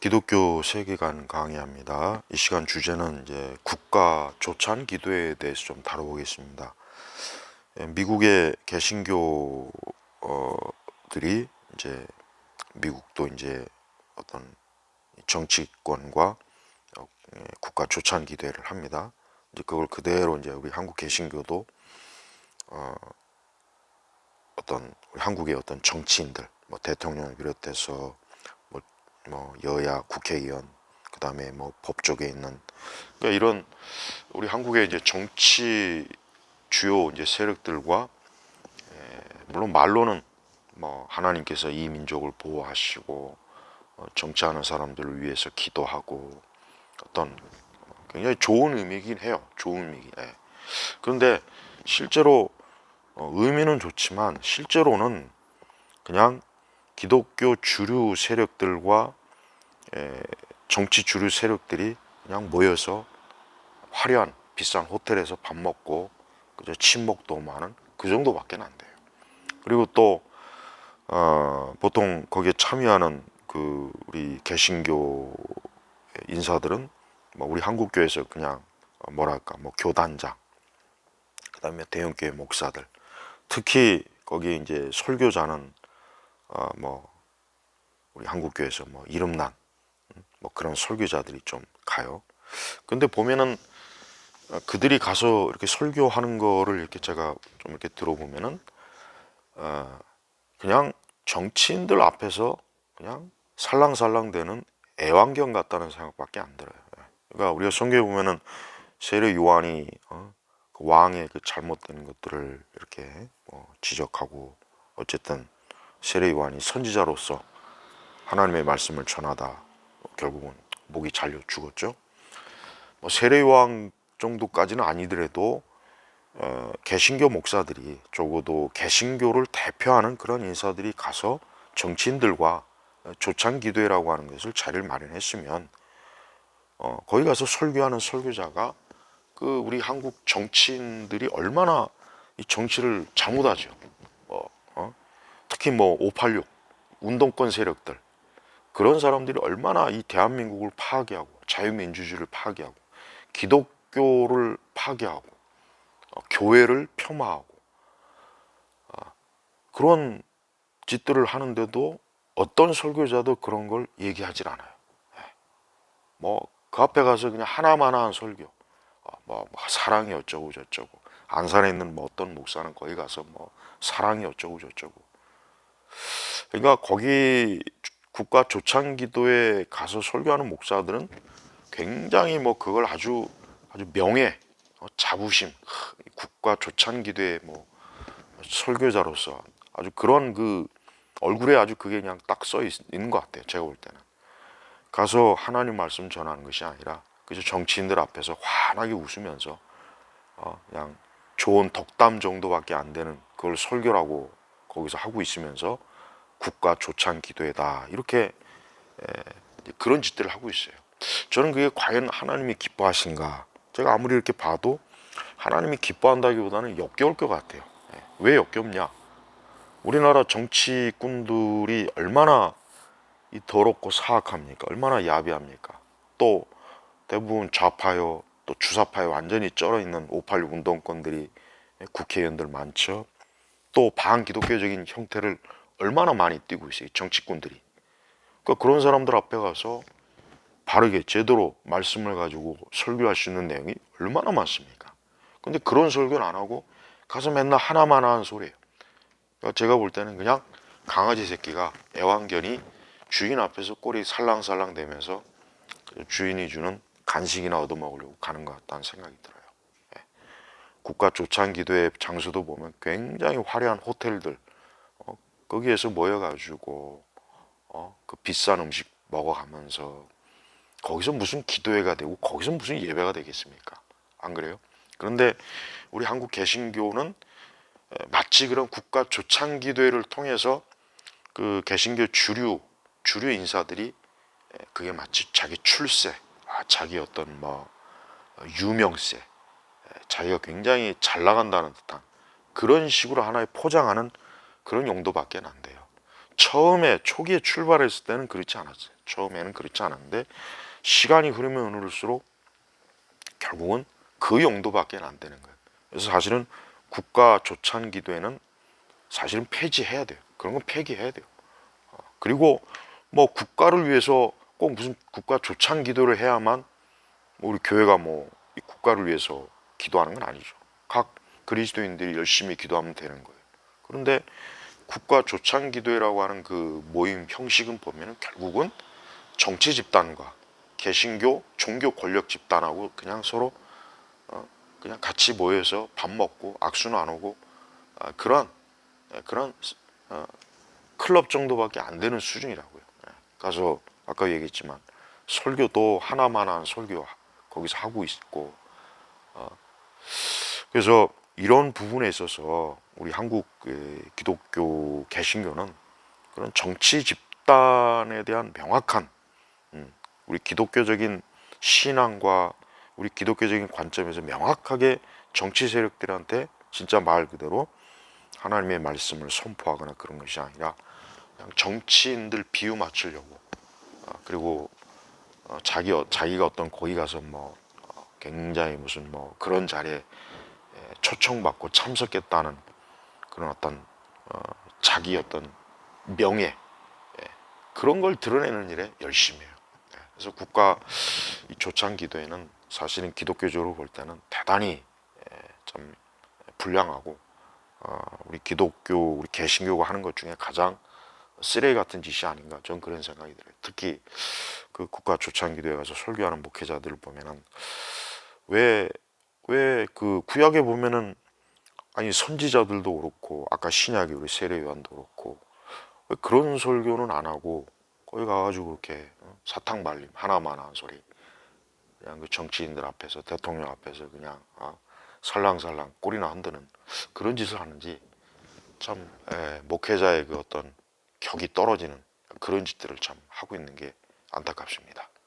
기독교 세계관 강의합니다. 이 시간 주제는 이제 국가 조찬 기도에 대해서 좀 다뤄보겠습니다. 미국의 개신교들이 이제 미국도 이제 어떤 정치권과 국가 조찬 기도회를 합니다. 이제 그걸 그대로 이제 우리 한국 개신교도 어떤 우리 한국의 어떤 정치인들, 뭐 대통령을 비롯해서 뭐 여야 국회의원, 그 다음에 뭐 법조계에 있는, 그러니까 이런 우리 한국의 이제 정치 주요 이제 세력들과 물론 말로는 뭐 하나님께서 이 민족을 보호하시고 정치하는 사람들을 위해서 기도하고 어떤 굉장히 좋은 의미이긴 해요. 좋은 의미긴 해. 그런데 실제로 의미는 좋지만 실제로는 그냥 기독교 주류 세력들과 정치 주류 세력들이 그냥 모여서 화려한 비싼 호텔에서 밥 먹고 그저 친목도 많은 그 정도밖에 안 돼요. 그리고 또 보통 거기에 참여하는 그 우리 개신교 인사들은 뭐 우리 한국교회에서 그냥 뭐랄까 뭐 교단장, 그다음에 대형교회 목사들, 특히 거기 이제 설교자는 뭐 우리 한국교회에서 뭐 이름난 뭐 그런 설교자들이 좀 가요. 근데 보면은 그들이 가서 이렇게 설교하는 거를 이렇게 제가 좀 이렇게 들어보면은 그냥 정치인들 앞에서 그냥 살랑살랑대는 애완견 같다는 생각밖에 안 들어요. 그러니까 우리가 성경에 보면은 세례 요한이 그 왕의 그 잘못된 것들을 이렇게 지적하고, 어쨌든 세례 요한이 선지자로서 하나님의 말씀을 전하다 결국은 목이 잘려 죽었죠. 뭐 세례 요한 정도까지는 아니더라도 개신교 목사들이, 적어도 개신교를 대표하는 그런 인사들이 가서 정치인들과 조찬 기도회라고 하는 것을 자리를 마련했으면 거기 가서 설교하는 설교자가 그 우리 한국 정치인들이 얼마나 이 정치를 잘못하죠. 특히 뭐 586 운동권 세력들, 그런 사람들이 얼마나 이 대한민국을 파괴하고 자유민주주의를 파괴하고 기독교를 파괴하고 교회를 폄하하고 그런 짓들을 하는데도 어떤 설교자도 그런 걸 얘기하질 않아요. 뭐 그 앞에 가서 그냥 하나만한 설교, 뭐 사랑이 어쩌고 저쩌고, 안산에 있는 뭐 어떤 목사는 거기 가서 뭐 사랑이 어쩌고 저쩌고. 그러니까 거기 국가 조창기도에 가서 설교하는 목사들은 굉장히 뭐 그걸 아주 명예, 자부심, 국가 조창기도의 뭐 설교자로서 아주 그런 그 얼굴에 아주 그게 그냥 딱 써 있는 것 같아요. 제가 볼 때는 가서 하나님 말씀 전하는 것이 아니라 그저 정치인들 앞에서 환하게 웃으면서 그냥 좋은 덕담 정도밖에 안 되는 그걸 설교라고 거기서 하고 있으면서 국가 조찬 기도회다 이렇게 그런 짓들을 하고 있어요. 저는 그게 과연 하나님이 기뻐하신가? 제가 아무리 이렇게 봐도 하나님이 기뻐한다기보다는 역겨울 것 같아요. 왜 역겹냐? 우리나라 정치꾼들이 얼마나 이 더럽고 사악합니까? 얼마나 야비합니까? 또 대부분 좌파요, 또 주사파요 완전히 쩔어 있는 586 운동권들이 국회의원들 많죠. 또 반기독교적인 형태를 얼마나 많이 띠고 있어요, 정치꾼들이. 그러니까 그런 사람들 앞에 가서 바르게 제대로 말씀을 가지고 설교할 수 있는 내용이 얼마나 많습니까? 근데 그런 설교는 안 하고 가서 맨날 하나만 하는 소리예요. 그러니까 제가 볼 때는 그냥 강아지 새끼가, 애완견이 주인 앞에서 꼬리 살랑살랑 대면서 주인이 주는 간식이나 얻어먹으려고 가는 것 같다는 생각이 들어요. 국가 조찬기도의 장소도 보면 굉장히 화려한 호텔들, 거기에서 모여가지고 그 비싼 음식 먹어가면서 거기서 무슨 기도회가 되고 거기서 무슨 예배가 되겠습니까? 안 그래요? 그런데 우리 한국 개신교는 마치 그런 국가 조찬기도회를 통해서 그 개신교 주류 인사들이 그게 마치 자기 출세, 자기 어떤 뭐 유명세, 자기가 굉장히 잘 나간다는 듯한 그런 식으로 하나의 포장하는 그런 용도밖에 안 돼요. 처음에 초기에 출발했을 때는 그렇지 않았어요. 처음에는 그렇지 않았는데 시간이 흐르면 흐를수록 결국은 그 용도밖에 안 되는 거예요. 그래서 사실은 국가 조찬 기도회는 사실은 폐지해야 돼요. 그런 건 폐기해야 돼요. 그리고 뭐 국가를 위해서 꼭 무슨 국가 조찬 기도를 해야만 우리 교회가 뭐 국가를 위해서 기도하는 건 아니죠. 각 그리스도인들이 열심히 기도하면 되는 거예요. 그런데 국가 조찬 기도회라고 하는 그 모임 형식은 보면은 결국은 정치 집단과 개신교 종교 권력 집단하고 그냥 서로 그냥 같이 모여서 밥 먹고 악수 나누고 그런 클럽 정도밖에 안 되는 수준이라고요. 가서 아까 얘기했지만 설교도 하나만한 설교 거기서 하고 있고 그래서 이런 부분에 있어서 우리 한국 기독교 개신교는 그런 정치 집단에 대한 명확한 우리 기독교적인 신앙과 우리 기독교적인 관점에서 명확하게 정치 세력들한테 진짜 말 그대로 하나님의 말씀을 선포하거나 그런 것이 아니라 그냥 정치인들 비유 맞추려고 그리고 자기가 어떤 거기 가서 뭐 굉장히 무슨 뭐 그런 자리에 초청받고 참석했다는 그런 어떤 자기 어떤 명예 그런 걸 드러내는 일에 열심히 해요. 그래서 국가 조찬 기도회는 사실은 기독교적으로 볼 때는 대단히 좀 불량하고 우리 기독교 우리 개신교가 하는 것 중에 가장 쓰레기 같은 짓이 아닌가 저는 그런 생각이 들어요. 특히 그 국가 조찬 기도회 가서 설교하는 목회자들을 보면은 왜 그 구약에 보면은 아니 선지자들도 그렇고 아까 신약에 우리 세례 요한도 그렇고 왜 그런 설교는 안 하고 거기 가가지고 그렇게 사탕 발림 하나만 한 소리 그냥 그 정치인들 앞에서 대통령 앞에서 그냥 살랑살랑 꼬리나 흔드는 그런 짓을 하는지 참 목회자의 그 어떤 격이 떨어지는 그런 짓들을 참 하고 있는 게 안타깝습니다.